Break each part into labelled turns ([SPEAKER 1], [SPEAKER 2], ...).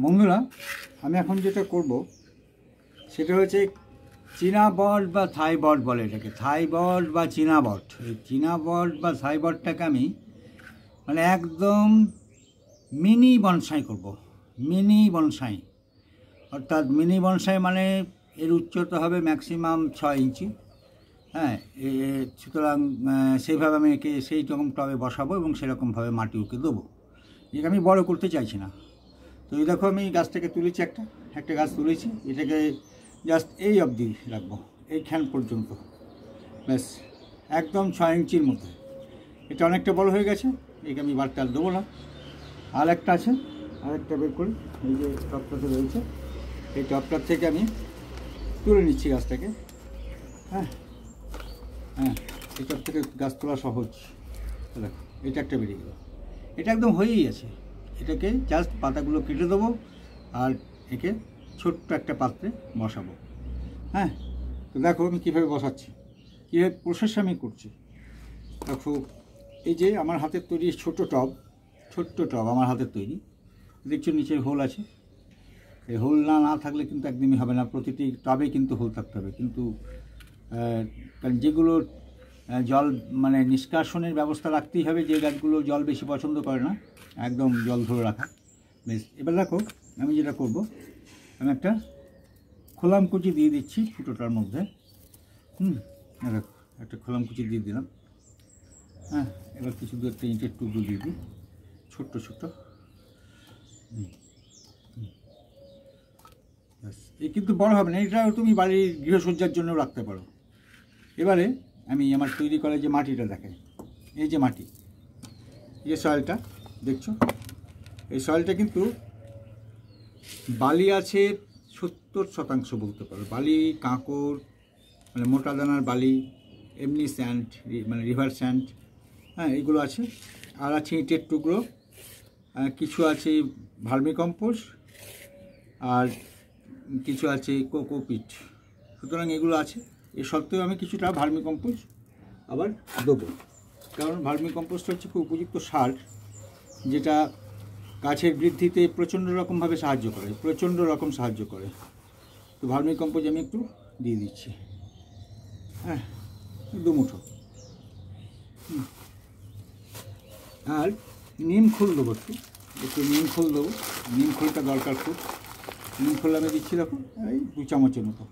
[SPEAKER 1] বন্ধুরা, আমি এখন যেটা করব সেটা হচ্ছে চীনা বট বা থাই বট বলে এটাকে, থাই বট বা চীনা বট। এই চীনা বট বা থাই বটটাকে আমি মানে একদম মিনি বনসাই করব। মিনি বনসাই অর্থাৎ মিনি বনসাই মানে এর উচ্চতা হবে ম্যাক্সিমাম 6 ইঞ্চি। হ্যাঁ, সুতরাং সেইভাবে আমি একে সেই রকম টবে বসাবো এবং সেরকমভাবে মাটি ওকে দেবো। এটাকে আমি বড় করতে চাইছি না। তো এই দেখো আমি গাছটাকে তুলেছি, একটা গাছ তুলেছি, এটাকে জাস্ট এই অবধি রাখবো, এইখান পর্যন্ত, ব্যাস একদম 6 ইঞ্চির মধ্যে। এটা অনেকটা বড় হয়ে গেছে, একে আমি বারটাল দেবো না। আর একটা আছে, আরেকটা বের করি, এই যে টপটাতে রয়েছে, এই টপটার থেকে আমি তুলে নিচ্ছি গাছটাকে। হ্যাঁ হ্যাঁ, এই টপ থেকে গাছ তোলা সহজ। দেখো এটা একটা বেরিয়ে গেল, এটা একদম হয়েই আছে। এটাকে জাস্ট পাতাগুলো কেটে দেবো আর একে ছোট্ট একটা পাত্রে বসাবো। হ্যাঁ, তো দেখো আমি কীভাবে বসাচ্ছি, কীভাবে প্রসেস আমি করছি। দেখো এই যে আমার হাতের তৈরি ছোট্ট টব আমার হাতের তৈরি, দেখছো নিচে হোল আছে। এই হোল না থাকলে কিন্তু একদমই হবে না, প্রতিটি টবে কিন্তু হোল থাকতে হবে। কিন্তু কারণ যেগুলো জল মানে নিষ্কাশনের ব্যবস্থা রাখতেই হবে, যে গাছগুলো জল বেশি পছন্দ করে না, একদম জল ধরে রাখা। বেশ, এবার দেখো আমি যেটা করব, আমি একটা খোলামকুচি দিয়ে দিচ্ছি ফুটোটার মধ্যে। দেখো একটা খোলামকুচি দিয়ে দিলাম। হ্যাঁ, এবার কিছু দু একটা ইঁটের টুকরো দিয়ে দিই, ছোট্ট ছোট্ট। ব্যাস, এই কিন্তু বড় হবে না, এটা তুমি বাড়ির গৃহসজ্জার জন্য রাখতে পারো। এবারে আমি আমার তৈরি করা যে মাটিটা দেখাই, এই যে মাটি, এই যে সয়েলটা দেখছো, এই সয়েলটা কিন্তু বালি আছে 70% বলতে পারো। বালি, কাঁকড় মানে মোটা দানার বালি, এমনি স্যান্ড মানে রিভার স্যান্ড, হ্যাঁ এগুলো আছে। আর আছে ইটের টুকরো, কিছু আছে ভার্মিকম্পোস্ট, আর কিছু আছে কোকোপিট। সুতরাং এগুলো আছে। এ সত্ত্বেও আমি কিছুটা ভার্মিকম্পোস্ট আবার দেবো, কারণ ভার্মিকম্পোস্ট হচ্ছে খুব উপযুক্ত সার, যেটা গাছের বৃদ্ধিতে প্রচণ্ড রকমভাবে সাহায্য করে, তো ভার্মিকম্পোস্ট আমি একটু দিয়ে দিচ্ছি। হ্যাঁ, 2 মুঠো। আর নিম খোল দেবো, একটু নিম খোল দেবো। নিম খোলটা দরকার খুব। নিম খোল আমি দিচ্ছি, দেখো এই 2 চামচের মতো,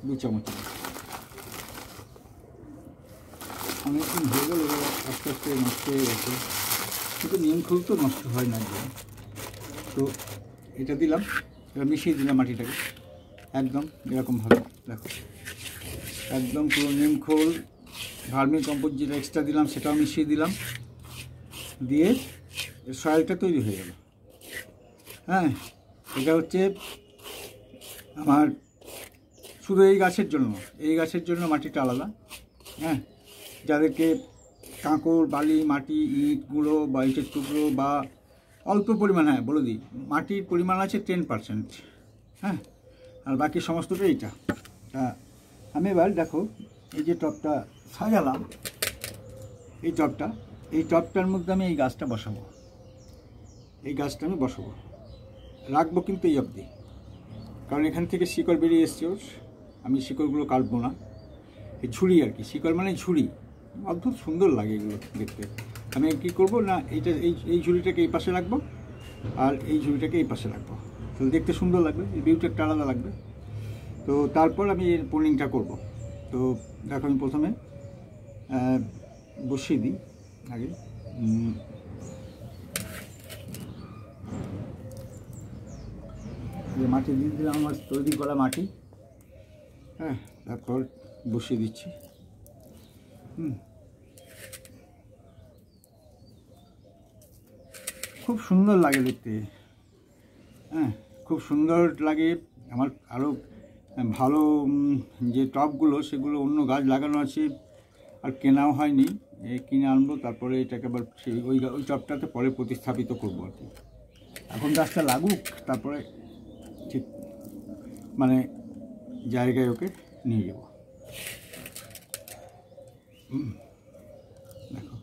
[SPEAKER 1] 2 চামচের মতো। অনেকদিন হয়ে গেল, আস্তে আস্তে নষ্ট হয়ে গেছে, কিন্তু নিম খোল তো নষ্ট হয় না। তো এটা দিলাম, এবার মিশিয়ে দিলাম মাটিটাকে একদম এরকমভাবে। দেখো একদম পুরো নিম খোল, ভার্মিকম্পোস্ট যেটা এক্সট্রা দিলাম সেটাও মিশিয়ে দিলাম, দিয়ে সয়েলটা তৈরি হয়ে গেল। হ্যাঁ, এটা হচ্ছে আমার শুধু এই গাছের জন্য মাটিটা আলাদা। হ্যাঁ, যাদেরকে কাঁকড়, বালি, মাটি, ইঁটগুলো বা ইটের টুকরো বা অল্প পরিমাণ, হ্যাঁ বলে দিই, মাটির পরিমাণ আছে 10%। হ্যাঁ, আর বাকি সমস্তটা এইটা। আমি এবার দেখো এই যে টবটা সাজালাম, এই টবটার মধ্যে আমি এই গাছটা বসাবো। আমি রাখবো কিন্তু এই অবধি, কারণ এখান থেকে শিকড় বেরিয়ে এসছে। আমি শিকড়গুলো কাটবো না, এই ঝুড়ি আর কি, শিকড় মানে ঝুড়ি, অদ্ভুত সুন্দর লাগে এগুলো দেখতে। আমি কী করবো না, এই ঝুড়িটাকে এই পাশে রাখবো আর এই ঝুড়িটাকে এই পাশে রাখবো, তাহলে দেখতে সুন্দর লাগবে, এই ভিউটা একটা আলাদা লাগবে। তো তারপর আমি এর পোলিংটা করবো। তো দেখো আমি প্রথমে বসিয়ে দিই আগে, যে মাটি দিয়ে দিলাম, আমার তৈরি করা মাটি। হ্যাঁ, তারপর বসিয়ে দিচ্ছি। খুব সুন্দর লাগে দেখতে। হ্যাঁ, খুব সুন্দর লাগে। আমার আরও ভালো যে টবগুলো, সেগুলো অন্য গাছ লাগানো আছে, আর কেনাও হয়নি, কিনে আনবো। তারপরে এটাকে আবার সেই ওই টবটাতে পরে প্রতিস্থাপিত করবো আর কি। এখন গাছটা লাগুক, তারপরে ঠিক মানে জায়গায় ওকে নিয়ে যাব। দেখো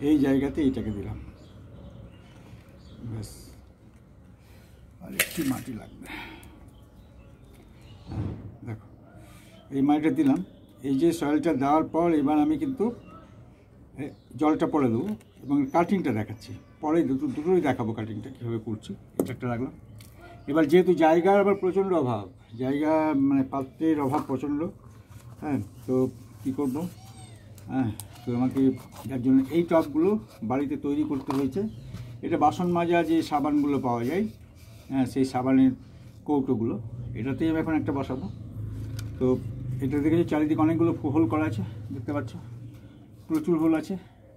[SPEAKER 1] এই জায়গাতে এইটাকে দিলাম, ব্যাস। আর একটু মাটি লাগবে, দেখো এই মাটিটা দিলাম। এই যে সয়েলটা দেওয়ার পর এবার আমি কিন্তু জলটা পরে দেবো এবং কাটিংটা দেখাচ্ছি পরে, দুটোই দেখাবো কাটিংটা কীভাবে করছি। এটা একটা রাখলাম। এবার যেহেতু জায়গার আবার প্রচণ্ড অভাব, জায়গা মানে পাত্রের অভাব প্রচণ্ড, হ্যাঁ, তো কী করবো, হ্যাঁ, তো আমাকে যার জন্য এই টবগুলো বাড়িতে তৈরি করতে হয়েছে। এটা বাসন মাজা যে সাবানগুলো পাওয়া যায়, হ্যাঁ, সেই সাবানের কৌটোগুলো, এটাতেই আমি এখন একটা বসাবো। তো এটা দেখেছি চারিদিকে অনেকগুলো হোল করা আছে, দেখতে পাচ্ছ, প্রচুর হোল আছে,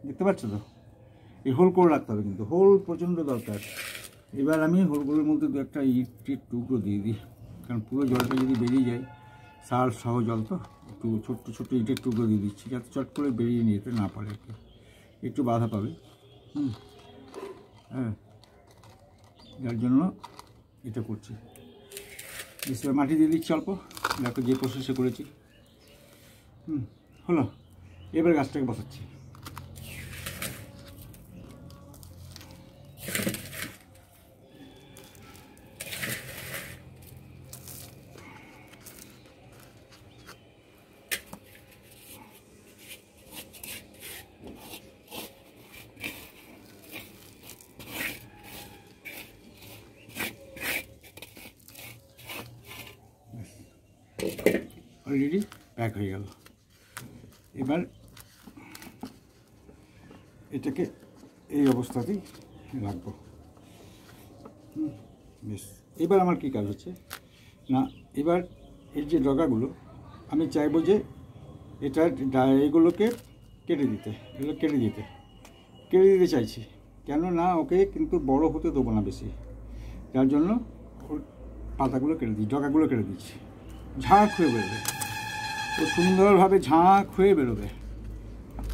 [SPEAKER 1] দেখতে পাচ্ছ তো। এই হোল করে রাখতে হবে, কিন্তু হোল প্রচণ্ড দরকার। এবার আমি হোলগুলোর মধ্যে দু একটা ইটের টুকরো দিয়ে দিই, কারণ পুরো জলটা যদি বেরিয়ে যায়, সার সহ জল তো, একটু ছোট্ট ছোট্ট ইটের টুকরো দিয়ে দিচ্ছি, যাতে চট করে বেরিয়ে নিতে না পারে, আর কি একটু বাধা পাবে। হ্যাঁ, যার জন্য এটা করছি। এবার মাটি দিয়ে দিচ্ছি অল্প, দেখো যে প্রসেসে করেছি। হলো, এবার গাছটাকে বসাচ্ছি। অলরেডি প্যাক হয়ে গেল। এবার এটাকে এই অবস্থাতেই রাখবো। বেশ, এবার আমার কী কাজ হচ্ছে না, এবার এর যে ডগাগুলো আমি চাইবো যে এগুলোকে কেটে দিতে চাইছি। কেন না, ওকে কিন্তু বড় হতে দেবো না বেশি, যার জন্য ওর পাতাগুলো কেটে দিই, ডগাগুলো কেটে দিচ্ছি। ঝাঁক হয়ে বেরোবে, ও সুন্দরভাবে ঝাঁক হয়ে বেরোবে,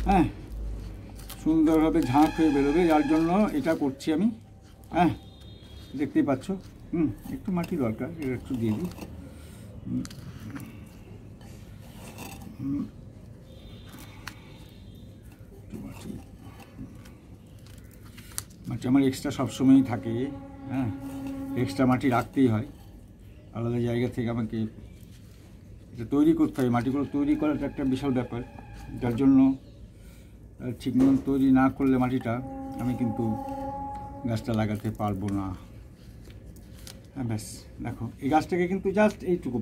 [SPEAKER 1] হ্যাঁ, সুন্দরভাবে ঝাঁক হয়ে বেরোবে, যার জন্য এটা করছি আমি। হ্যাঁ, দেখতেই পাচ্ছ। একটু মাটি দরকার, এটা একটু দিয়ে দিই। মাটি আমার এক্সট্রা সবসময়ই থাকে, হ্যাঁ, এক্সট্রা মাটি রাখতেই হয়, আলাদা জায়গা থেকে আমাকে এটা তৈরি করতে হয়। মাটিগুলো তৈরি করাটা একটা বিশাল ব্যাপার, যার জন্য ঠিকমতো তৈরি না করলে মাটিটা আমি কিন্তু গাছটা লাগাতে পারবো না। হ্যাঁ, ব্যাস দেখো এই গাছটাকে কিন্তু জাস্ট এইটুকু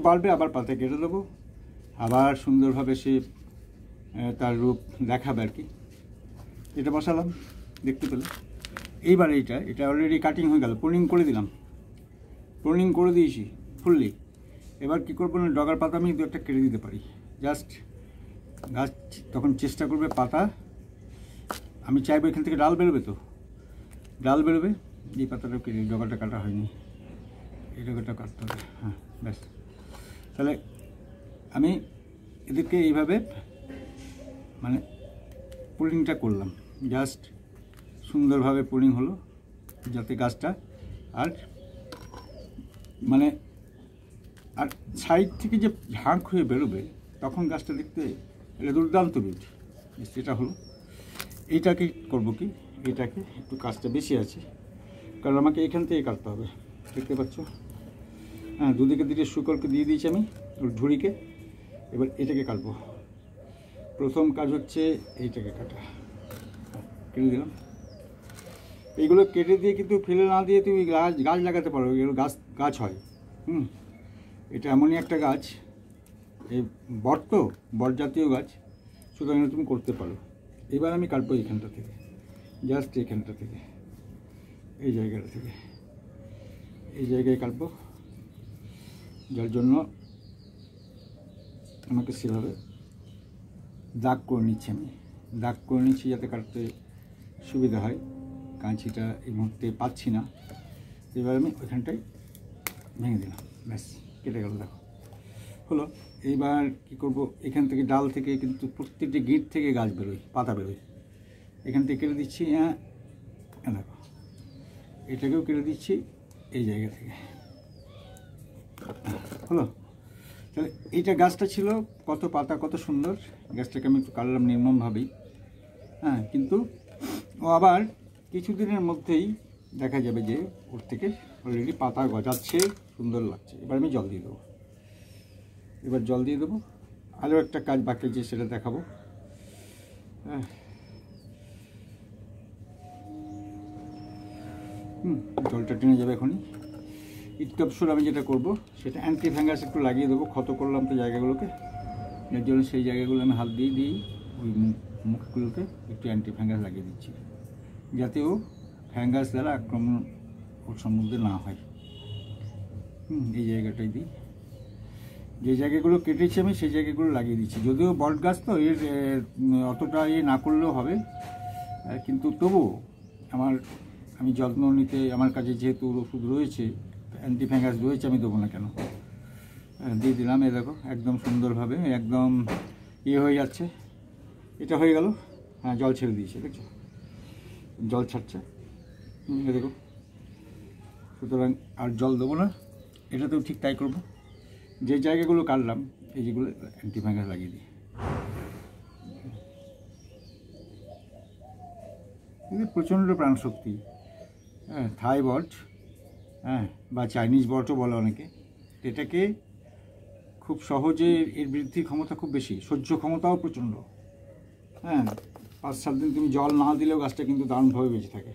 [SPEAKER 1] বাড়বে, আবার পাতা কেটে দেবো, আবার সুন্দরভাবে সে তার রূপ দেখাবে আর কি। এটা বসালাম, দেখতে পেলে। এইবার এটা অলরেডি কাটিং হয়ে গেল, প্রুনিং করে দিয়েছি ফুললি। এবার কী করবো না, ডগার পাতা আমি দু একটা কেটে দিতে পারি, জাস্ট গাছ তখন চেষ্টা করবে পাতা, আমি চাইবো এখান থেকে ডাল বেরোবে, এই পাতাটা কেটে, ডগাটা কাটা হয়নি, এই ডগাটা কাটতে হবে। হ্যাঁ, ব্যাস, তাহলে আমি এদেরকে এইভাবে মানে পুলিংটা করলাম, জাস্ট সুন্দরভাবে পুলিং হলো, যাতে গাছটা আর মানে আর সাইড থেকে যে ঝাঁক হয়ে বেরোবে, তখন গাছটা দেখতে এটা দুর্দান্ত রূপ। সেটা হলো এইটাকে করবো কি, এটাকে একটু কাজটা বেশি আছে, কারণ আমাকে এখান থেকে কাটতে হবে, দেখতে পাচ্ছ। হ্যাঁ, দুদিকে শুকরকে দিয়ে দিয়েছি আমি ওর ঝুড়িকে। এবার এটাকে কাটবো। প্রথম কাজ হচ্ছে এইটাকে কাটা, কেটে দিলাম। এইগুলো কেটে দিয়ে কিন্তু ফেলে না দিয়ে তুমি গাছ লাগাতে পারো, এগুলো গাছ হয়। এটা এমনই একটা গাছ, এই বট জাতীয় গাছ, সুতরাং তুমি করতে পারো। এবার আমি কাটবো এইখানটা থেকে, জাস্ট এইখানটা থেকে, এই জায়গাটা থেকে, এই জায়গায় কাটবো, যার জন্য আমাকে সেভাবে দাগ করে নিচ্ছি যাতে কাটতে সুবিধা হয়। কাঁচিটা এই মুহূর্তে পাচ্ছি না, এবার আমি ওইখানটায় ভেঙে দিলাম, ব্যাস কেটে গেল, দেখো হলো। এইবার কী করবো, এখান থেকে ডাল থেকে কিন্তু প্রত্যেকটি গিঁট থেকে গাছ বেরোয়, পাতা বেরোয়, এখান থেকে কেটে দিচ্ছি। হ্যাঁ, দেখো এটাকেও কেটে দিচ্ছি এই জায়গা থেকে, হলো। তাহলে এইটা গাছটা ছিল কত পাতা, কত সুন্দর। গাছটাকে আমি একটু কাটলাম নির্মমভাবেই, হ্যাঁ, কিন্তু ও আবার কিছুদিনের মধ্যেই দেখা যাবে যে ওর থেকে অলরেডি পাতা গজাচ্ছে, সুন্দর লাগছে। এবার আমি জল দিয়ে দেবো, আরও একটা কাজ বাকি যে সেটা দেখাবো। জলটা টেনে যাবে এখনই। ইট ক্যাপসুল আমি যেটা করব সেটা অ্যান্টি ফাঙ্গাস একটু লাগিয়ে দেবো। ক্ষত করলাম তো জায়গাগুলোকে, এর জন্য সেই জায়গাগুলো আমি হাত দিয়ে দিই, ওই মুখগুলোকে একটু অ্যান্টি ফাঙ্গাস লাগিয়ে দিচ্ছি, যাতে ও ফ্যাঙ্গাস দ্বারা আক্রমণ ওর সম্বন্ধে না হয়। এই জায়গাটাই দিই, যে জায়গাগুলো কেটেছি আমি সেই জায়গাগুলো লাগিয়ে দিচ্ছি। যদিও বট গাছ তো এর অতটা না করলেও হবে, কিন্তু তবুও আমি যত্ন নিতে, আমার কাছে যেহেতু ওষুধ রয়েছে, অ্যান্টি ফাঙ্গাস রয়েছে, আমি দেবো না কেন। দিয়ে দিলাম, এ দেখো একদম সুন্দরভাবে একদম হয়ে যাচ্ছে। এটা হয়ে গেল। হ্যাঁ, জল ছেড়ে দিয়েছে, দেখছো জল ছাড়ছে, এ দেখো। সুতরাং আর জল দেবো না, এটাতেও ঠিক তাই করবো। যে জায়গাগুলো কাটলাম এই যেগুলো অ্যান্টি ফাঙ্গাস লাগিয়ে দিই। এদের প্রচণ্ড প্রাণশক্তি। হ্যাঁ, থাই বট, হ্যাঁ, বা চাইনিজ বটও বলে অনেকে। এটাকে খুব সহজে, এর বৃদ্ধির ক্ষমতা খুব বেশি, সহ্য ক্ষমতাও প্রচণ্ড। হ্যাঁ, 5-7 দিন তুমি জল না দিলেও গাছটা কিন্তু দারুণভাবে বেঁচে থাকে।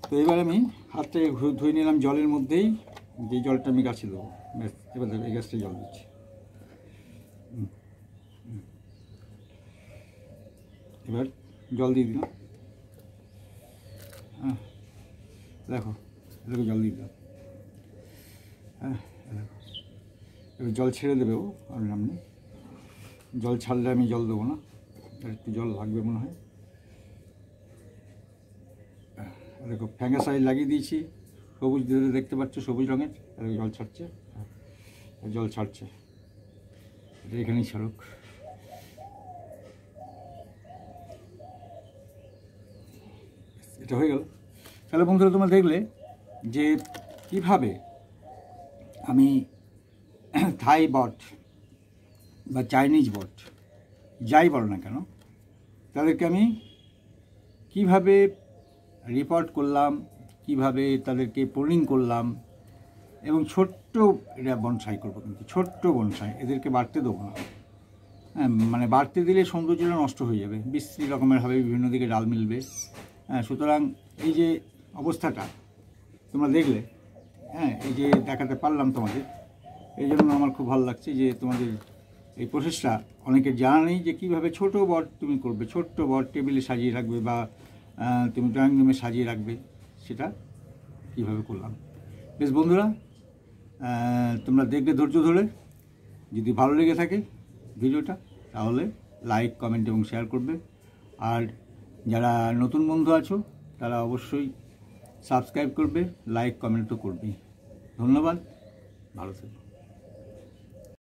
[SPEAKER 1] তো এবার আমি হাতটাকে ধুয়ে নিলাম জলের মধ্যেই, যে জলটা আমি গাছে দেবো। এবার দেখো এই গাছটায় জল দিচ্ছি। এবার জল দিয়ে দিলাম। হ্যাঁ, দেখো জল দিয়ে দিলাম। হ্যাঁ, দেখো এবার জল ছেড়ে দেবে ও, আর নামনি। জল ছাড়লে আমি জল দেবো না, আর একটু জল লাগবে মনে হয়। দেখো ফ্যাঙ্গাসাইড লাগিয়ে দিয়েছি, সবুজ ধরে দেখতে পাচ্ছ, সবুজ রঙের। আর জল ছাড়ছে, জল ছাড়ছে, এটা এখানেই ছাড়ুক। এটা হয়ে গেল। তাহলে বন্ধুরা, তোমরা দেখলে যে কীভাবে আমি থাই বট বা চাইনিজ বট যাই বলো না কেন, তাদেরকে আমি কিভাবে রিপোর্ট করলাম, কিভাবে তাদেরকে পোলিং করলাম, এবং ছোট্ট এটা বনসাই করবো, কিন্তু ছোট্ট বনসাই, এদেরকে বাড়তে দেবো না। হ্যাঁ, মানে বাড়তে দিলে সৌন্দর্যটা নষ্ট হয়ে যাবে, বিশ্রী রকমের হবে, বিভিন্ন দিকে ডাল মিলবে। হ্যাঁ, সুতরাং এই যে অবস্থাটা তোমরা দেখলে, হ্যাঁ, এই যে দেখাতে পারলাম তোমাদের, এই জন্য আমার খুব ভালো লাগছে যে তোমাদের এই প্রসেসটা অনেকের জানা নেই, যে কীভাবে ছোটো বট তুমি করবে, ছোট্ট বট টেবিলে সাজিয়ে রাখবে বা তুমি ড্রয়িং রুমে সাজিয়ে রাখবে, সেটা কীভাবে করলাম। বেশ বন্ধুরা, তোমরা দেখবে ধৈর্য ধরে। যদি ভালো লেগে থাকে ভিডিওটা, তাহলে লাইক, কমেন্ট এবং শেয়ার করবে। আর যারা নতুন বন্ধু আছো তারা অবশ্যই সাবস্ক্রাইব করবে, লাইক কমেন্টও করবে। ধন্যবাদ, ভালো থেকো।